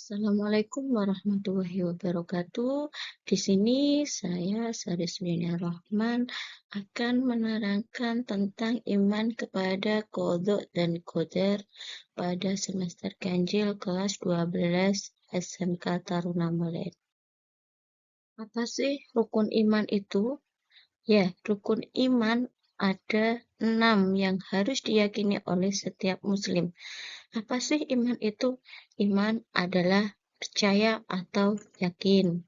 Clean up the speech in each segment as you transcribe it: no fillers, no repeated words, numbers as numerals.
Assalamualaikum warahmatullahi wabarakatuh. Di sini saya, Sariswina Rahman, akan menerangkan tentang iman kepada qadha dan qadar pada semester Ganjil kelas 12 SMK Taruna Mulia. Apa sih rukun iman itu? Ya, rukun iman ada 6 yang harus diyakini oleh setiap muslim. Apa sih iman itu? Iman adalah percaya atau yakin.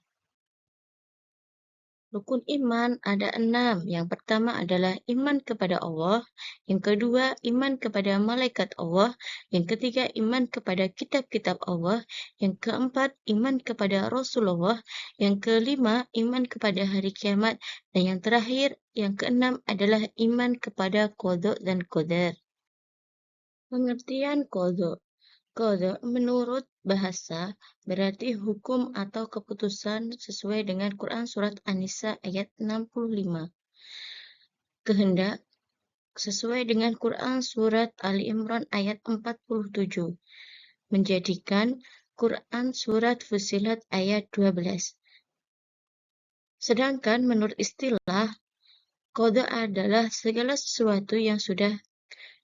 Rukun iman ada 6. Yang pertama adalah iman kepada Allah. Yang kedua, iman kepada malaikat Allah. Yang ketiga, iman kepada kitab-kitab Allah. Yang keempat, iman kepada Rasulullah. Yang kelima, iman kepada hari kiamat. Dan yang terakhir, yang keenam adalah iman kepada qadha dan qadar. Pengertian qadha. Qadha menurut bahasa berarti hukum atau keputusan sesuai dengan Quran Surat An-Nisa ayat 65. Kehendak sesuai dengan Quran Surat Ali Imran ayat 47. Menjadikan Quran Surat Fussilat ayat 12. Sedangkan menurut istilah, qadha adalah segala sesuatu yang sudah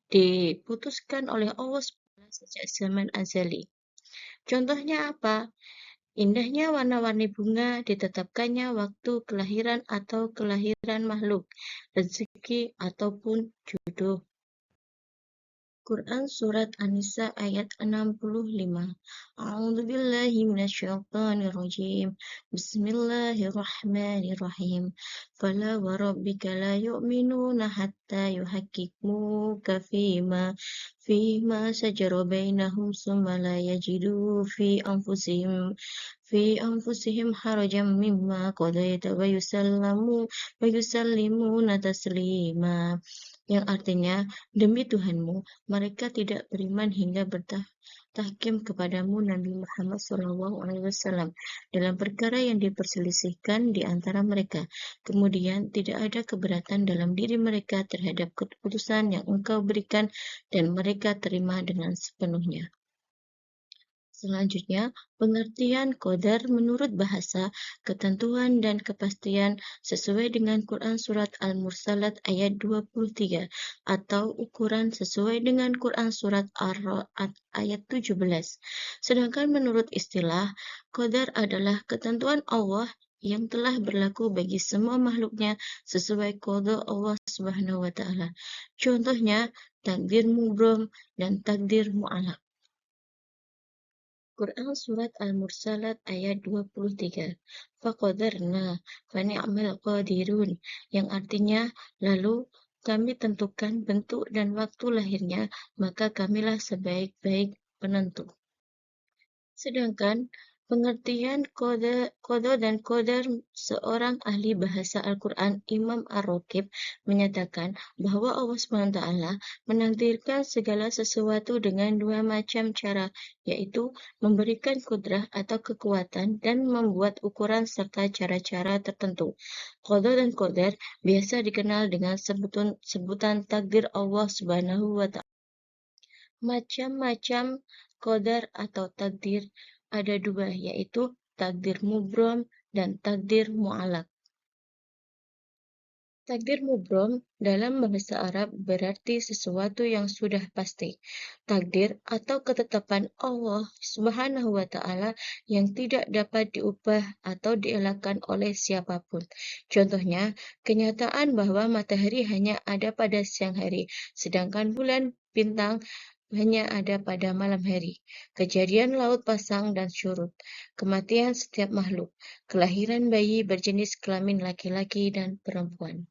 diputuskan oleh Allah SWT sejak zaman azali. Contohnya apa? Indahnya warna-warni bunga, ditetapkannya waktu kelahiran atau kelahiran makhluk, rezeki ataupun jodoh. Quran Surat An-Nisa ayat 65. A'udzubillahi minasyaitonirrajim. Bismillahirrahmanirrahim. Fala warabbika la yu'minuna hatta yuhaqqimuka fima sajara bainahum summa la yajidu fi anfusihim harajan mimma qadaita wa yusallimuna taslima. Yang artinya, demi Tuhanmu, mereka tidak beriman hingga bertahkim kepadamu Nabi Muhammad SAW dalam perkara yang diperselisihkan di antara mereka. Kemudian tidak ada keberatan dalam diri mereka terhadap keputusan yang engkau berikan dan mereka terima dengan sepenuhnya. Selanjutnya, pengertian qadar menurut bahasa, ketentuan dan kepastian sesuai dengan Quran Surat Al-Mursalat ayat 23 atau ukuran sesuai dengan Quran Surat Ar-Ra'd ayat 17. Sedangkan menurut istilah, qadar adalah ketentuan Allah yang telah berlaku bagi semua makhluknya sesuai qadha Allah Subhanahu wa taala. Contohnya, takdir mubrom dan takdir mu'allaq. Quran Surat Al-Mursalat ayat 23. Faqadarna fani'mal qadirun, yang artinya lalu kami tentukan bentuk dan waktu lahirnya, maka kamilah sebaik-baik penentu. Sedangkan pengertian qadha dan qadar, seorang ahli bahasa Al-Quran Imam Ar-Raqib menyatakan bahwa Allah SWT menakdirkan segala sesuatu dengan dua macam cara, yaitu memberikan kudrah atau kekuatan dan membuat ukuran serta cara-cara tertentu. Qadha dan qadar biasa dikenal dengan sebutan takdir Allah Subhanahu wa ta'ala. Macam-macam qadar atau takdir ada dua, yaitu takdir mubrom dan takdir mu'allaq. Takdir mubrom dalam bahasa Arab berarti sesuatu yang sudah pasti. Takdir atau ketetapan Allah Subhanahu wa taala yang tidak dapat diubah atau dielakkan oleh siapapun. Contohnya, kenyataan bahwa matahari hanya ada pada siang hari, sedangkan bulan, bintang hanya ada pada malam hari. Kejadian laut pasang dan surut, kematian setiap makhluk, kelahiran bayi berjenis kelamin laki-laki dan perempuan.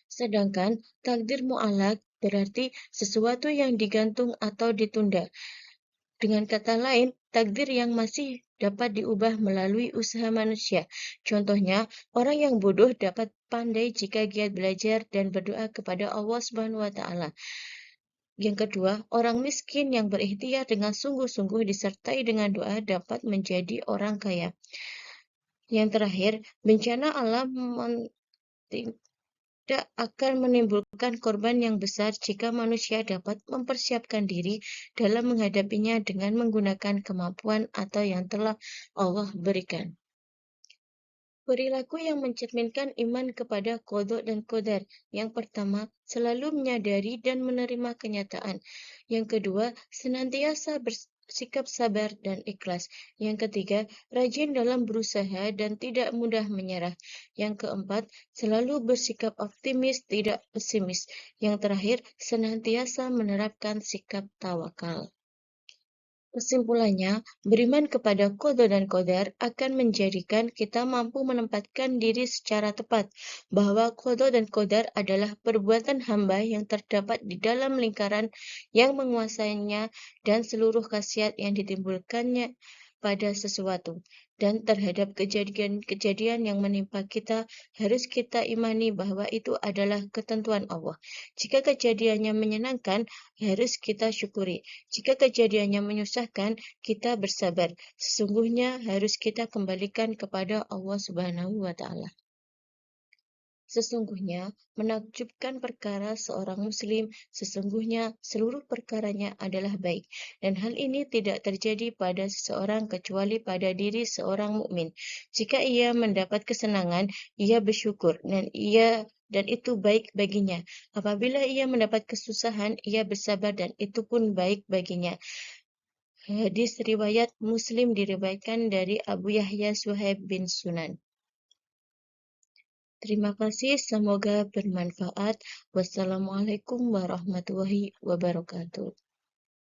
Sedangkan takdir mu'allaq berarti sesuatu yang digantung atau ditunda. Dengan kata lain, takdir yang masih dapat diubah melalui usaha manusia. Contohnya, orang yang bodoh dapat pandai jika giat belajar dan berdoa kepada Allah Subhanahu wa taala. Yang kedua, orang miskin yang berikhtiar dengan sungguh-sungguh disertai dengan doa dapat menjadi orang kaya. Yang terakhir, bencana alam tidak akan menimbulkan korban yang besar jika manusia dapat mempersiapkan diri dalam menghadapinya dengan menggunakan kemampuan atau yang telah Allah berikan. Perilaku yang mencerminkan iman kepada qada dan qadar. Yang pertama, selalu menyadari dan menerima kenyataan. Yang kedua, senantiasa bersikap sabar dan ikhlas. Yang ketiga, rajin dalam berusaha dan tidak mudah menyerah. Yang keempat, selalu bersikap optimis, tidak pesimis. Yang terakhir, senantiasa menerapkan sikap tawakal. Kesimpulannya, beriman kepada qada dan qadar akan menjadikan kita mampu menempatkan diri secara tepat bahwa qada dan qadar adalah perbuatan hamba yang terdapat di dalam lingkaran yang menguasainya dan seluruh khasiat yang ditimbulkannya pada sesuatu. Dan terhadap kejadian-kejadian yang menimpa kita, harus kita imani bahwa itu adalah ketentuan Allah. Jika kejadiannya menyenangkan, harus kita syukuri. Jika kejadiannya menyusahkan, kita bersabar. Sesungguhnya harus kita kembalikan kepada Allah Subhanahu wa Ta'ala. Sesungguhnya menakjubkan perkara seorang Muslim, sesungguhnya seluruh perkaranya adalah baik, dan hal ini tidak terjadi pada seseorang kecuali pada diri seorang mukmin. Jika ia mendapat kesenangan, ia bersyukur, dan itu baik baginya. Apabila ia mendapat kesusahan, ia bersabar dan itu pun baik baginya. Hadis riwayat Muslim diriwayatkan dari Abu Yahya Suhaib bin Sunan. Terima kasih, semoga bermanfaat. Wassalamualaikum warahmatullahi wabarakatuh.